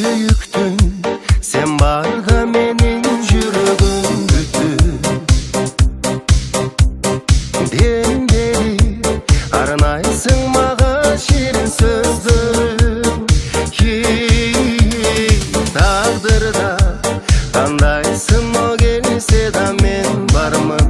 сүйүктүм сен барга менин жүрөгүм бүтүп демдери арнайсың мага ширин сөздөрүм тагдырда кандай сыноо келсе да мен бармын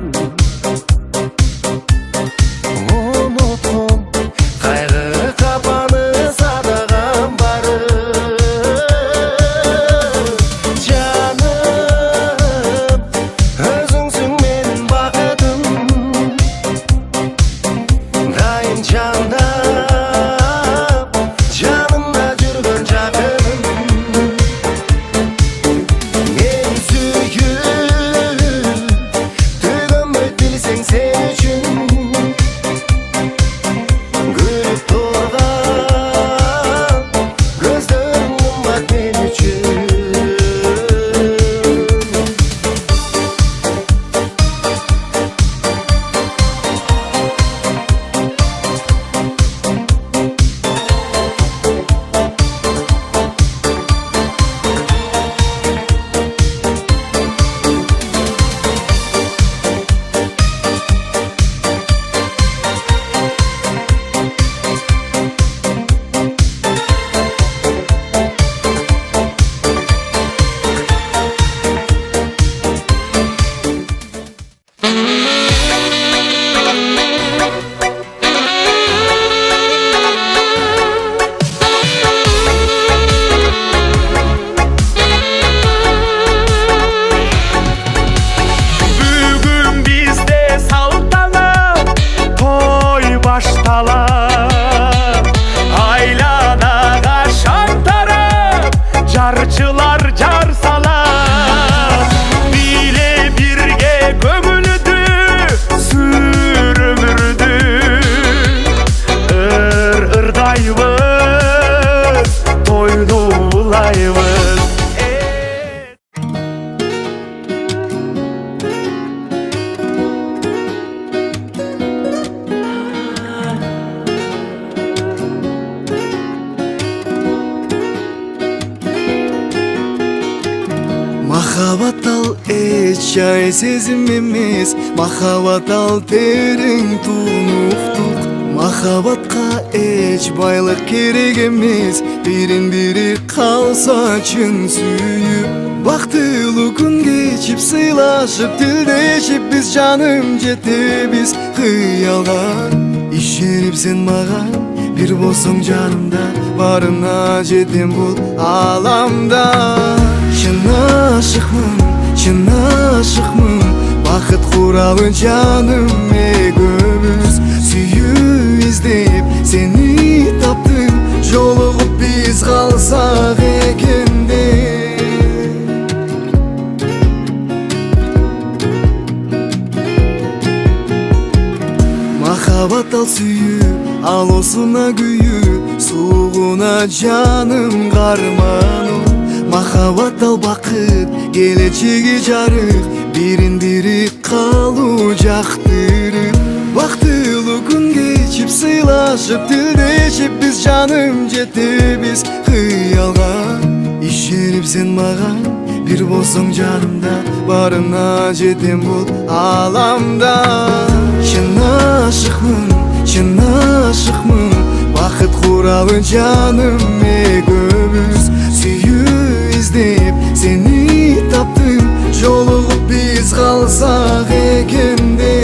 Махаббат ал эч жай сезим эмес, махаббат ал терең тунуктук. Махаббатка эч байлык керек эмес, бирин бири калса чын сүйүп. Бактылуу күн кечип сыйлашып, тилдешип биз жаным жетебиз кыялга. Ишенип сен мага бир болсоң жанымда, барына жетем бул аламда. Чын ашыкмын, бакыт куралы жаным экөөбүз. Сүйүү издеп сени таптым, жолугуп биз калсак экенде. Махаббат ал сүйүү, алоосуна күйүү, суугуна жаным кармануу. Махаббат ал бакыт, келечеги жарык, бирин бири калуу жактырып. Бактылуу күн кечип сыйлашып, тилдешип биз жаным жетебиз кыялга. Ишенип сен мага бир болсоң жанымда, барына жетем бул аламда. Чын ашыкмын, бакыт куралы жаным экөөбүз. Сүйүү издеп сени таптым, жолугуп биз калсак экенде.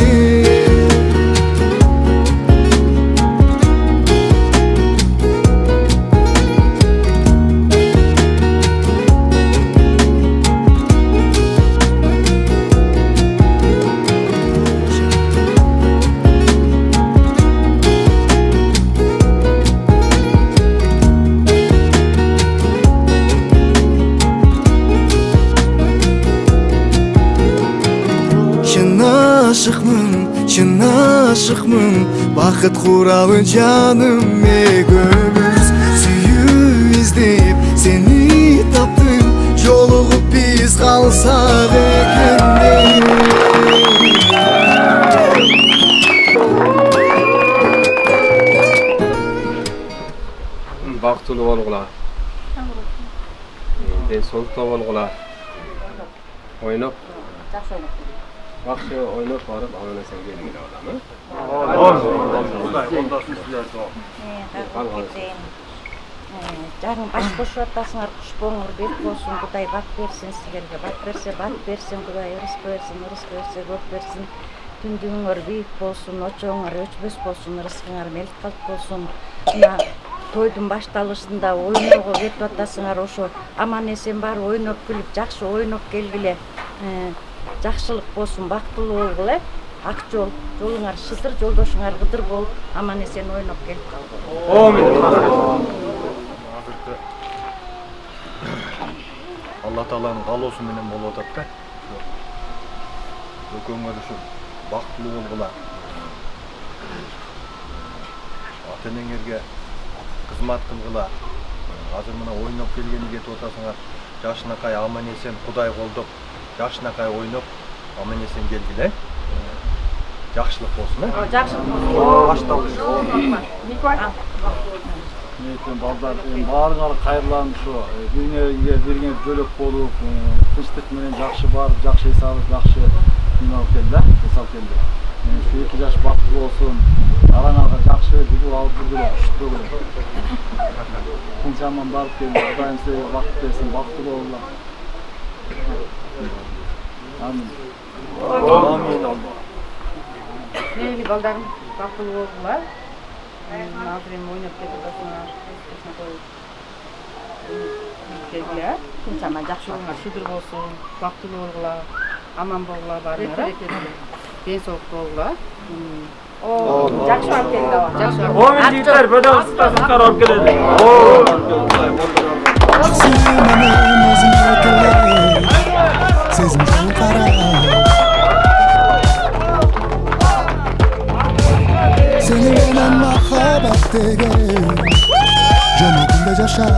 Чын ашыкмын, бакыт куралы жаным экөөбүз. Сүйүү издеп сени таптым, жолугуп биз калсак экенде. Бактылуу болгула. сондықтан болгула ойноп жакшы ойноп барып анан эсен келгиле балам. Жарың баш кошуп атасыңар, кушпоңур бет болсун, Кудай бат берсин силерге, бат берсе бат берсин, Кудай ырыс берсин көп берсин. Түндүгүңөр бийик болсун, очоңор өчпөс болсун, ырыскыңар мелт калп болсун. Мына тойдун башталышында ойноого кетип атасыңар, ошо аман эсен барып ойноп күлүп, жакшы ойноп келгиле. Жакшылык болсун, бактылуу болгула. Ак жол, жолуңар шыдыр, жолдошуңар кыдыр болуп, аман эсен ойноп келип калгыла. Алла Тааланын каалоосу менен болуп атат да. Экөөңөр ушу бактылуу болгула. Ата-энеңерге кызмат кылгыла. Азыр мына ойноп келгени кетип атасыңар. Жашынакай аман эсен Кудай колдоп, жашынакай ойноп, аман эсен келгиле. Жакшылык болсун, Жакшылык болсун. Башталыш. Мектен балдар баарыңар кайрыланып ушу бириңерге биринге бөлөк болуп, тынчтык менен жакшы барып, жакшы эс алып, жакшы алып келди да, эс алып келди. Ушу 2 жаш бактылуу болсун, араңарга жакшы билүү алып жүргүлө, уштугуле. Тынч аман барып келди, Кудайым силерге бакыт берсин, бактылуу болуңар. Амин. Мейли балдарым бактылуу болгула. Азыр эми ойноп кетип атасыңар, келгиле. Тынч аман жакшы болуңар, шыдыр болсун, бактылуу болгула, аман болгула баарыңар. Ден соолук болгула. Жакшы алып келди ава. Жакшы. Жигиттер, бөдөн ыстасыңар алып келеди. Сезим жол кара Seni менен махаббат деген жөнөкүндө жаша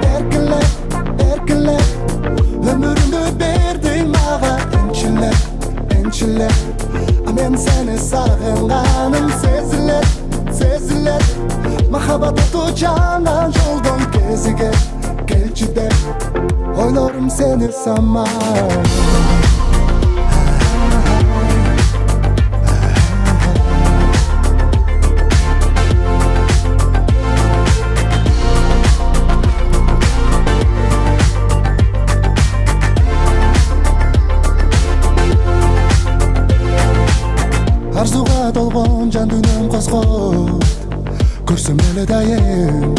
Эркинлеп өмүрүмдү бердиң мага энчилеп А мен сени сагынганым сезилет Махаббат оту жанган жолдон кезиге келчи деп ойлорум сени самай Арзуга толгон жан дүйнөм козгойт Көрсөм эле дайым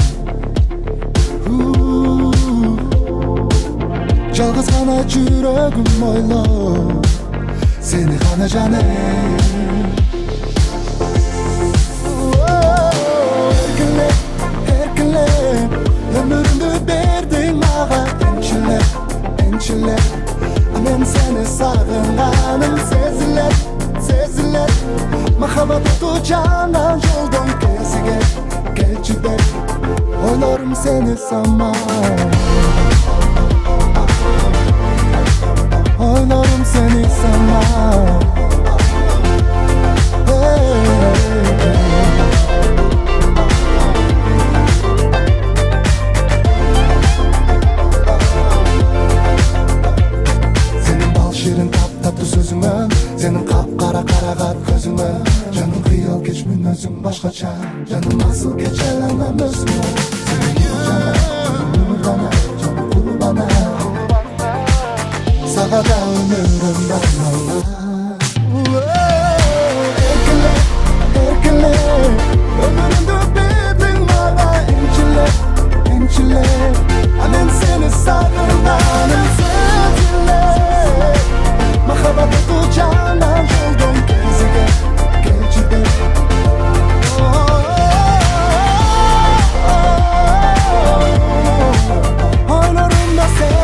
Жалгыз гана жүрөгүм ойлойт Сени гана жаным Эркинлеп өмүрүмдү бердиң мага энчилеп А мен сени сагынганым сезилет Махаббат оту жанган жолдон кезиге келчи деп ойлорум сени самай Ойлорум сени самай Senin bal şirin tap-tattуу сөзүңө Senin kap-kara karagат көзүңө Жаным кыял кечмин өзүң башкача Жаным асыл кечелемем өзүңө Сени жана, өмүр жаным курбана Сага да өмүрүм арналган Эркинлеп өмүрүмдү бердиң мага энчилеп А мен сени сагынганым сезилет Махаббат оту жанган жолдон кезиге келчи деп ойлорумда сен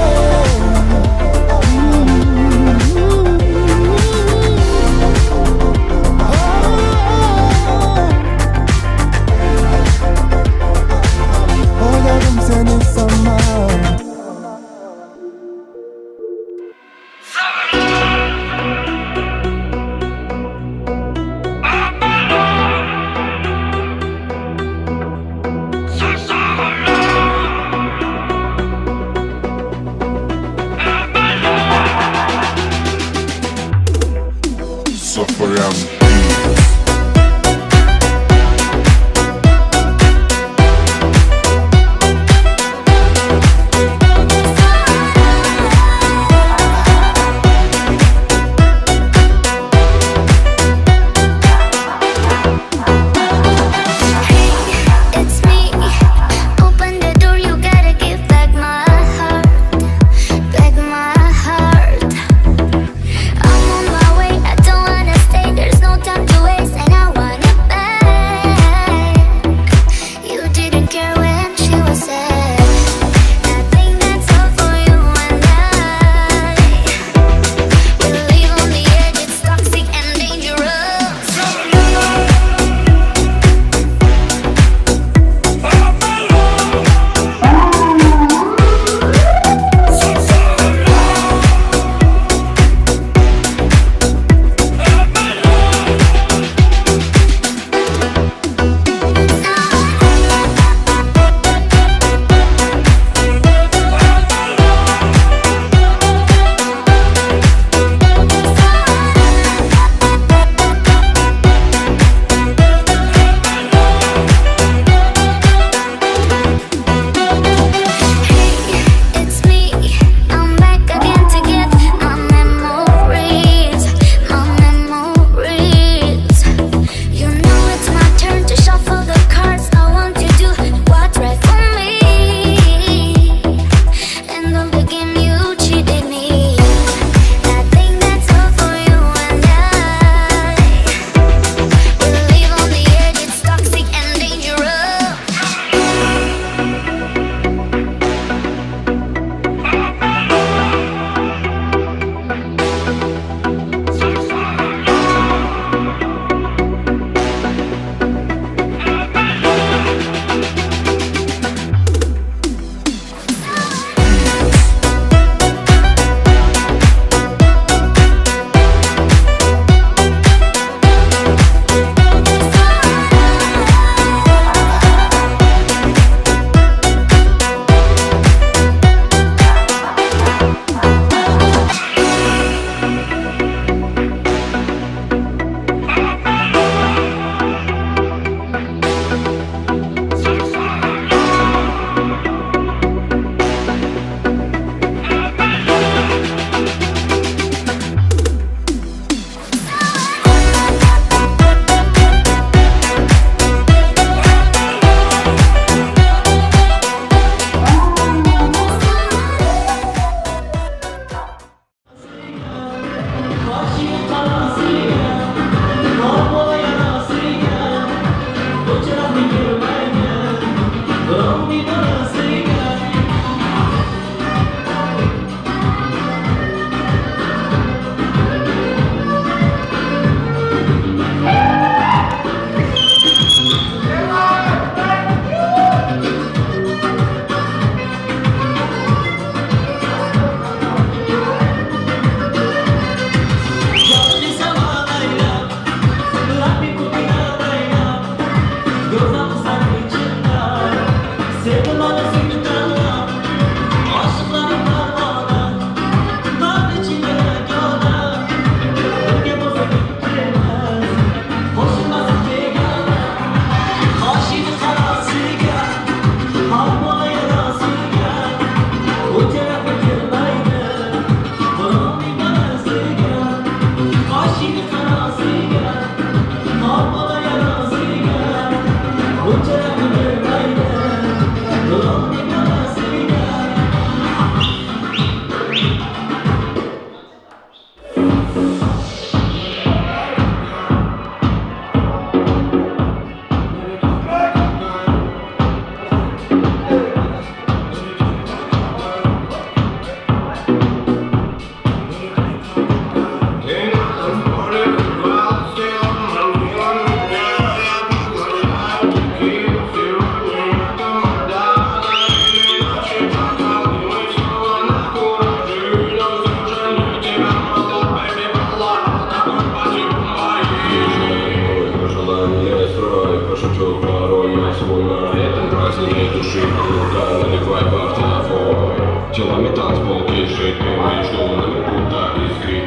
луна, этом празднике души круто, наливай бахта твой. Телами танцпол бежит, между нами будто искрит.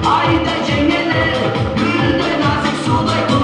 Ayda cengelir, gülde nazik suday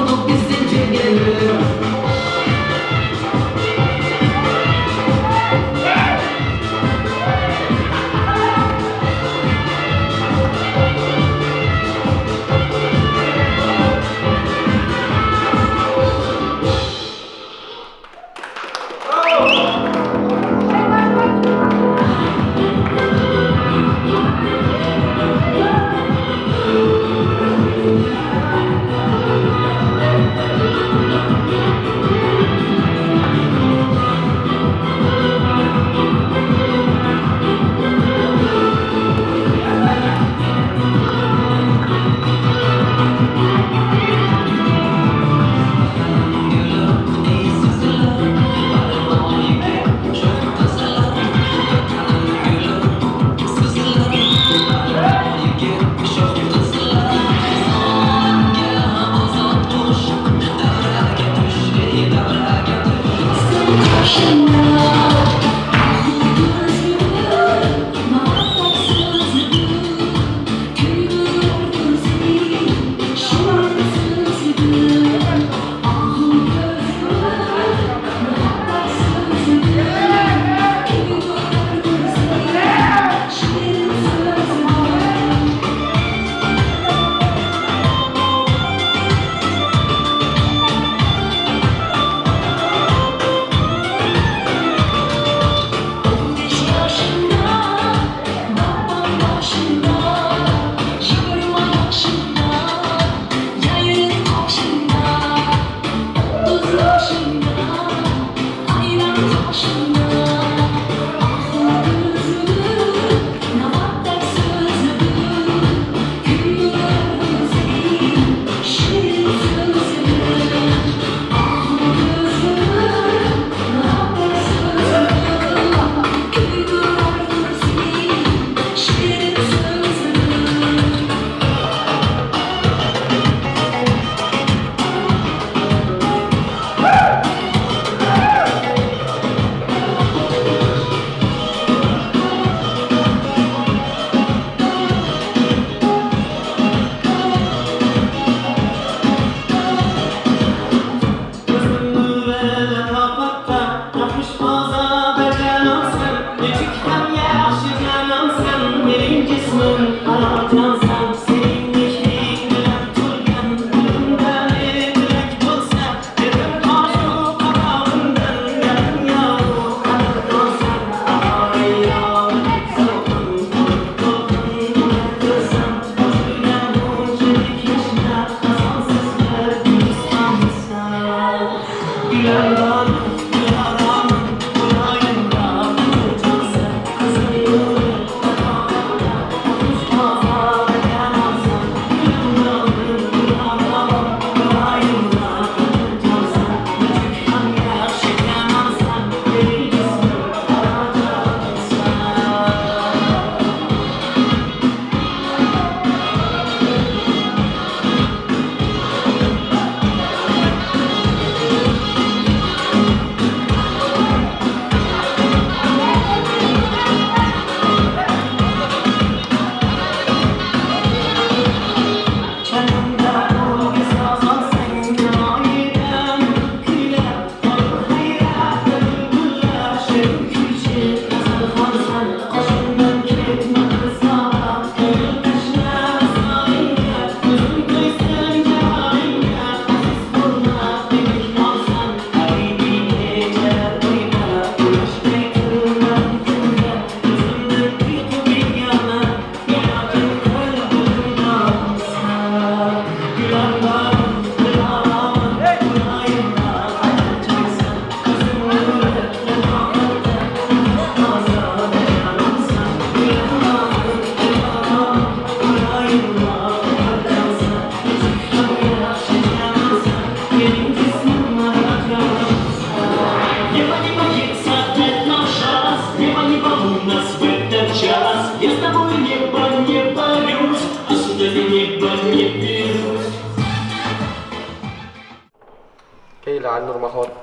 Айнур Махабат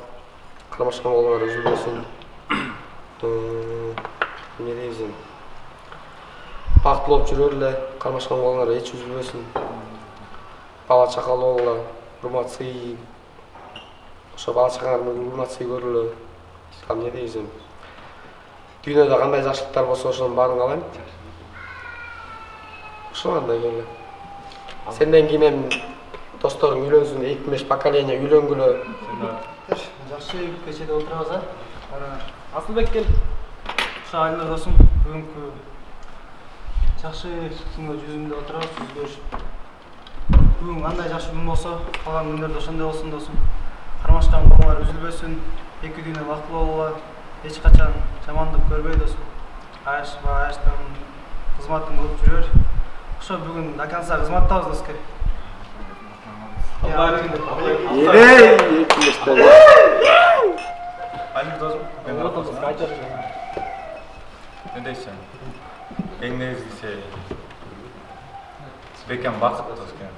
кармашкан болгондор үзүлбөсүн. Эмне дейсиң? Бактылуу болуп жүрөлү, кармашкан болгондор эч үзүлбөсүн. Бала чакалуу болгула, урматсый. Ошо бала чакаңар менен урматсый көрүлү. Эмне дейсиң? Дүйнөдө кандай жакшылыктар болсо ошонун баарын каалайм. Ошо кандай келе. Сенден кийин эми досторуң үйлөнсүн, 2-5 поколение үйлөнгүлө. Жакшы кечеде отурабыз, а? Асылбек кел. Ошо Айнур досум, бүгүнкү жакшы күнгө жүзүндө отурабыз, жүз көрүшүп. Бүгүн кандай жакшы күн болсо, калган күндөрдө ошондой болсун досум. Кармашкан болгоңор үзүлбөсүн, эки дүйнө бактылуу болгула, эч качан жамандык көрбөй досум. Аяштан кызматың болуп жүрөр. Ошо бүгүн до конца кызматтабыз доска. Айнур досум, мен отурсун. Не дейсиң? Эң негизгиси бекем бакыт доскен.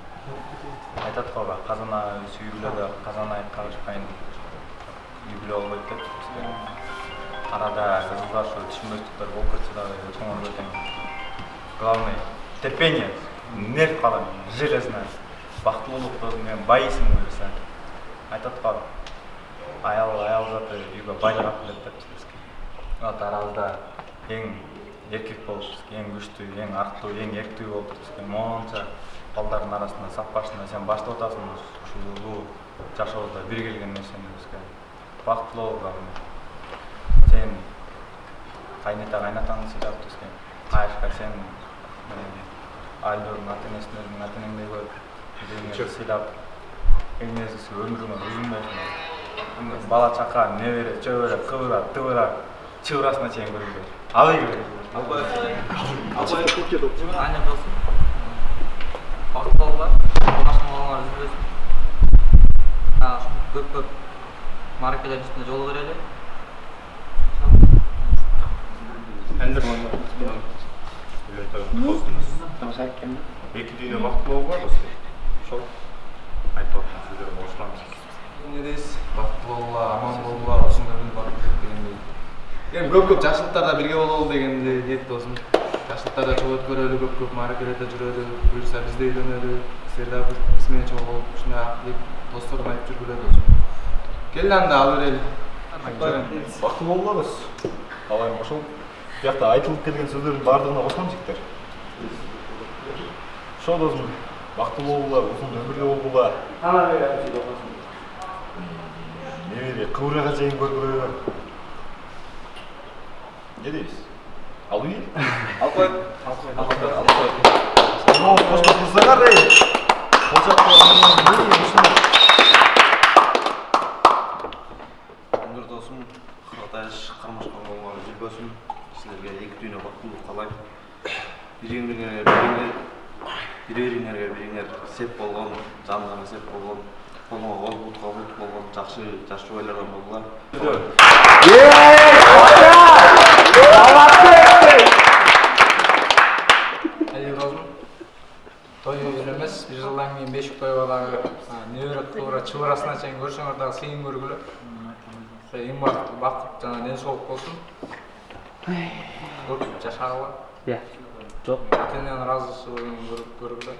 Айтат го, казан айы сүйүлөдө, казан айы кагышпайын үйгүлө болбойт деп. Арада кызылдар ошо түшүнбөстүктөр болуп кетсе дагы чоңор өтөң. Главное терпение, нерв калам, железно. Бактылуулук досум мен байысың берсе. Айтат го, аял заты үйгө байлап келет деп. Вот арабызда эң эркек болуп, эң күчтүү, эң арттуу, эң эрктүү болуп турсун. Монча балдардын арасында сап башында сен баштап атасың ушул жашообузда бир келген нерсени бизге. Бактылуу болгон. Сен кайнатаңды сыйлап турсун. Айышка сен Айнурдун ата-энесинин ата-энеңдей көрүп, өзүңө сыйлап, эң негизгиси өмүрүңө үзүлмөйсүң. Бала чака, небере, чөбөрө, кыбыра, тыбыра, чыбырасына чейин көрүлгөн. Алай көрүлгөн. Айнур досум. Бактылуу болгула, кармашкан болгоңор үзүлбөсүн. Көп мааракелердин үстүндө жолу берели. Эки дүйнө бактылуу болгула доске. Ошол айтып аткан сөздөрүм ошоламыз. Эмне дейсиз? Бактылуу болгула, аман болгула, ошондой бир бактылык дегендей. Эми көп жакшылыктарда бирге бололу дегенди ниет досум. Жакшылыктарда чогуу өткөрөлү, көп мааракелерде жүрөлү, буюрса биз да үйлөнөлү, силер дагы биз менен чогуу болуп, ушундай актив достордун айтып жүргүлө досум. Кел анда ал берели. Бактылуу болобуз. Алайм ошол биякта айтылып келген сөздөрдүн баардыгына кошсом жигиттер. Ошо досум, бактылуу болгула, узун өмүрлүү болгула. Небере, кыбырага чейин көргүлө. Не дейсиз? Алып ел? Алып коет. Коштоп турсаңар, эй! Айнур досум, Катайыш кармашкан болгоңор үзүлбөсүн. Силерге эки дүйнө бактылуу каалайм. Бириңерге сеп болгон, жаныңарга сеп болгон, колуңа кол, бутка бут болгон жакшы жубайлардан болгула. Айнур досум. Той эле эмес, бир жылдан кийин бешик тойго дагы небере кыбыра чыбырасына чейин көрсөңөр дагы сейин көргүлө. Эң бакыт жана ден соолук болсун. Көп жашагыла. Жок. Ата-эненин ыраазычылыгын көргүлө.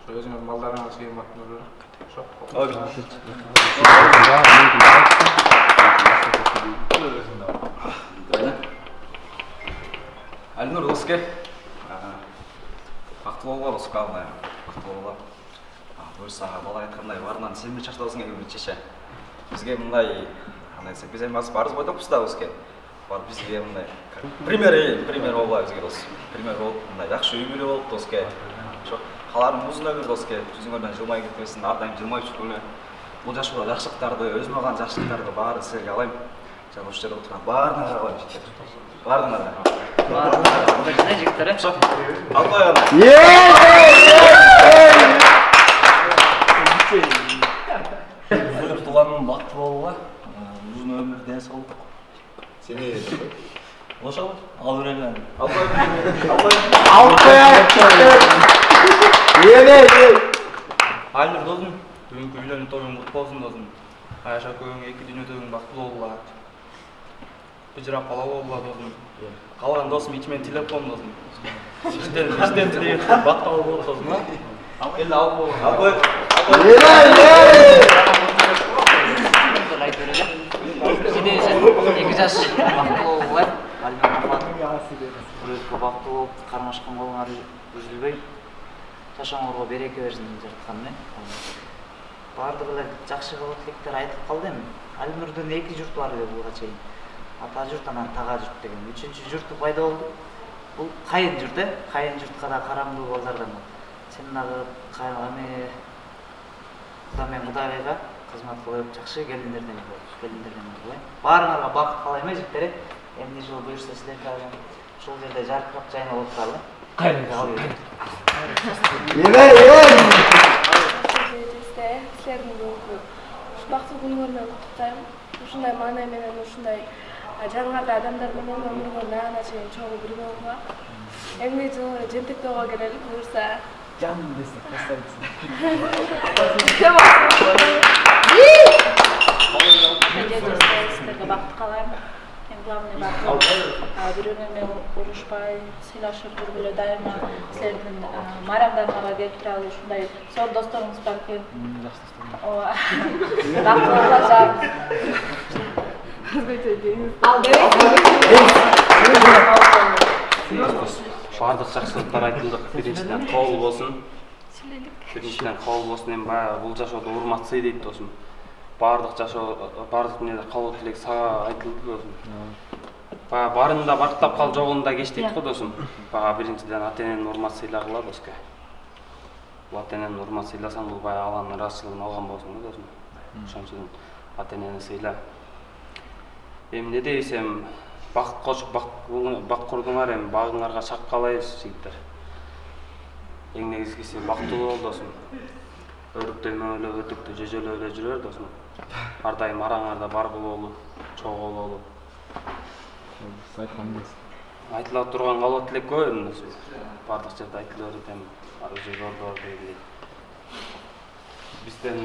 Ошо өзүңөрдүн балдарыңарга чейин бактын көргүлө. Ошо. Айнур доске. Бактылуу болгула доске алайм. Бактылуу болгула. Буюрса бала айткандай баарынан сен бир чачтабызың эми чече. Бизге мындай кандай десек, биз эми барыбыз бойдокпуз да бизге. Бар бизге мындай пример болгула бизге дос. Пример болуп мындай жакшы үй бүлө болуп доске. Ошо каларым узун өмүр доске. Жүзүңөрдөн жылмай кетпесин, ар дайым жылмайып жүргүлө. Бул жашоодо жакшылыктарды, өзүмө калган жакшылыктарды баарын силерге алайм. Жана ушул жерде отурган баарыңарга алайм. Баарыңарга. Баарыңарга жигиттер. Ошо. Албай аны. Туланын бактылуу болгула. Узун өмүр, ден соолук. Сени Ошо ал берели. Албай. Айнур досум, бүгүнкү үйлөнүү тобуң кут болсун досум. Аяшакөң эки дүйнөдөгүң бактылуу болгула. Быжырап бала болгула досум. Калган досум ичимен тилеп коем досум. Иштен тилеп бакталуу болуп досум. Эле алып болгон. Эки жаш бактылуу болгула. Бирөөгө бактылуу болуп кармашкан колуңар үзүлбөй. Жашооңорго береке берсин жараткан эле. Бардыгы эле жакшы кылып тилектер айтып калды эми. Альнурдун эки журту бар эле буга чейин. Ата журт анан тага журт деген. Үчүнчү журту пайда болду. Бул кайын журт Кайын журтка да карамдуу балдардан. Сен дагы эми Кудай мен Кудайга кызмат кылып жакшы келиндерден болой. Баарыңарга бакыт каалайм жигиттер. Эмне жолу буюрса силер дагы ушул жерде жаркырап жайнап отуралы. Кайрылып. Силердин бактылуу күнүңөр менен куттуктайм. Ушундай маанай менен ушундай жаңырда адамдар менен өмүргө наана чейин чогуу бирге болгула. Эмне жолу жентектөөгө келели буюрса. Жаным десек красавица. Силерге бакыт каалайм. Эң главный бакыт. Бирөө менен урушпай, сыйлашып жүргүлө дайыма силердин майрамдарыңарга келип туралы ушундай зор досторуңуз бар экен. Жакшы досторум. Ооба. Бактылуу болажак. Ал Бардык жакшылыктар айтылдык. Биринчиден кабыл болсун. Эми баягы бул жашоодо урматсый дейт досум. Бардык эмнелер калуу тилек сага айтылды досум. Баягы барында бактап кал, жогунда кеч дейт го досум. Баягы биринчиден ата-энени урмат сыйлагыла доске. Бул ата-энени урмат сыйласаң, бул баягы Алланын ыраазычылыгын алган болсуң го досум. Ошон үчүн ата-энени сыйла. Эмне десем, бакыт кошуп бак курдуңар, эми багыңарга шак каалайбыз жигиттер. Эң негизгиси бактылуу бол досум. Өрүктөлмө эле, өтүктү жөжөлөп эле жүрөр досум. Ар дайым араңарда бар бололу, чогуу бололу. Айтыла турган калоо тилек көп эми досум. Бардык жерде айтыла берет эми. Өзү зордор дегендей. Бизден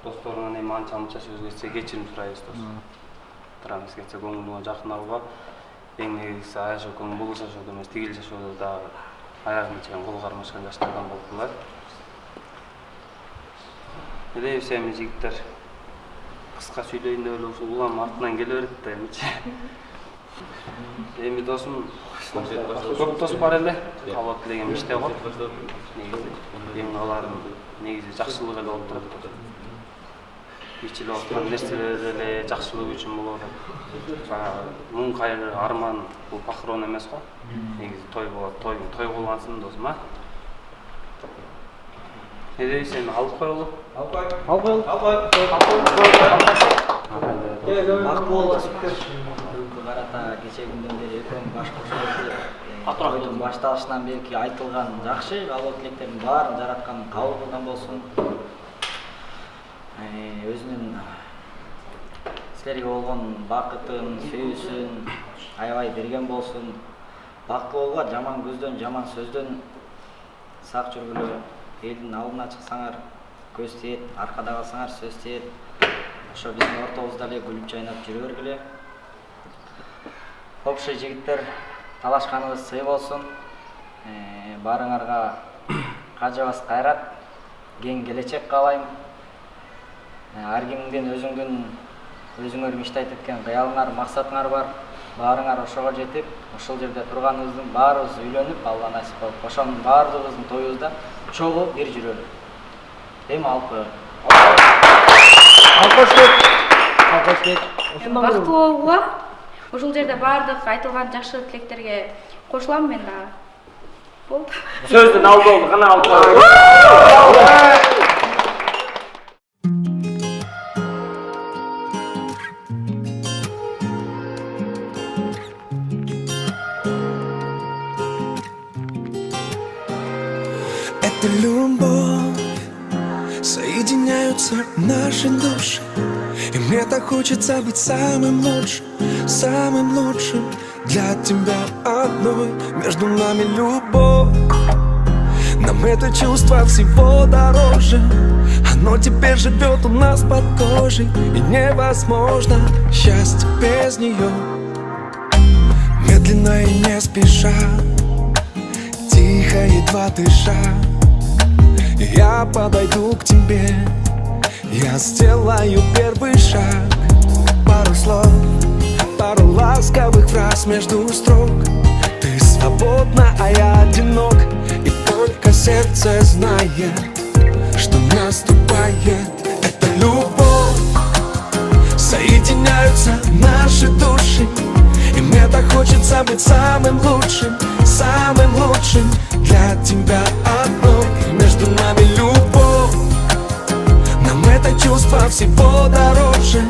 досторуңан эми анча-мынча сөз кетсе кечирим сурайбыз досум. Турамыз кетсе көңүлүңө жакын алба. Эң негизгиси аяшокоң бул жашоодо эмес, тигил жашоодо да аягына чейин кол кармашкан жаштардан болсуңар. Элебиз эми жигиттер. Кыска сүйлөйүн деп эле ушул улам артынан келе берет да эмичи. Эми досум, көп дос бар эле. Калоо тилегем иште го. Эми алардын негизи жакшылык эле болуп турат. Ичилип аткан нерселер эле жакшылык үчүн болот. Муң кайры, арман бул похорон эмес го. Негизи той болот, той кылгансың досум, а? Не дейсиң, алып коелу? Алып коелу. Бактылуу болосуңар. Бүгүнкү карата кечээ күндөн бери экөөң баш кошуп тоydун башталышынан бери айтылган жакшы каалоо тилектердин баарын жараткан кабыл кылган болсун. Өзүнүн силерге болгон бакытын, сүйүүсүн аябай берген болсун. Бактылуу болууга жаман көздөн, жаман сөздөн сак жүргүлө. Элдин алдына чыксаңар көз тиет, аркада калсаңар сөз тиет. Ошо биздин ортобузда эле күлүп жайнап жүрө бергиле. Копшу жигиттер, талашканыбыз сый болсун. Баарыңарга кажыбас кайрат, кең келечек каалайм. Ар кимдин өзүңөр мечтайт эткен кыялыңар, максатыңар бар. Баарыңар ошого жетип, ошол жерде турганыбыздын баарыбыз үйлөнүп, Алла насип кылып, ошонун баардыгыбыздын тоюбузда чогуу бир жүрөлү. Эми алып коелу. Бактылуу болууга, ушул жерде баардык айтылган жакшы тилектерге кошулам мен дагы. Болду. Сөздүн алдыболду, кана алып коелу. Это любовь, соединяются наши души. И мне так хочется быть самым лучшим для тебя одной. Между нами любовь, нам Нам это чувство всего дороже. Оно теперь живет у нас под кожей, и невозможно счастье без нее. Медленно и не спеша, тихо, едва дыша, я подойду к тебе, я сделаю первый шаг. Пару слов, пару ласковых фраз между строк. Ты свободна, а я одинок, и только сердце знает, что наступает. Это любовь, соединяются наши души, и мне так хочется быть самым лучшим для тебя одной. Между нами любовь, нам это чувство всего дороже.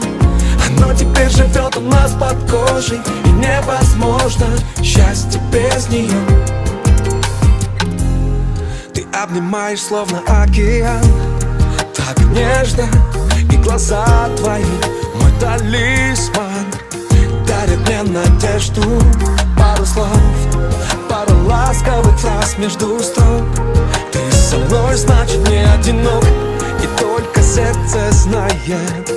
Оно теперь живет у нас под кожей, и невозможно счастье без нее. Ты обнимаешь словно океан, так нежно, и глаза твои мой талисман, дарят мне надежду. Пару слов, пару ласковых фраз между строк. Ты со мной, значит, не одинок, и только сердце знает,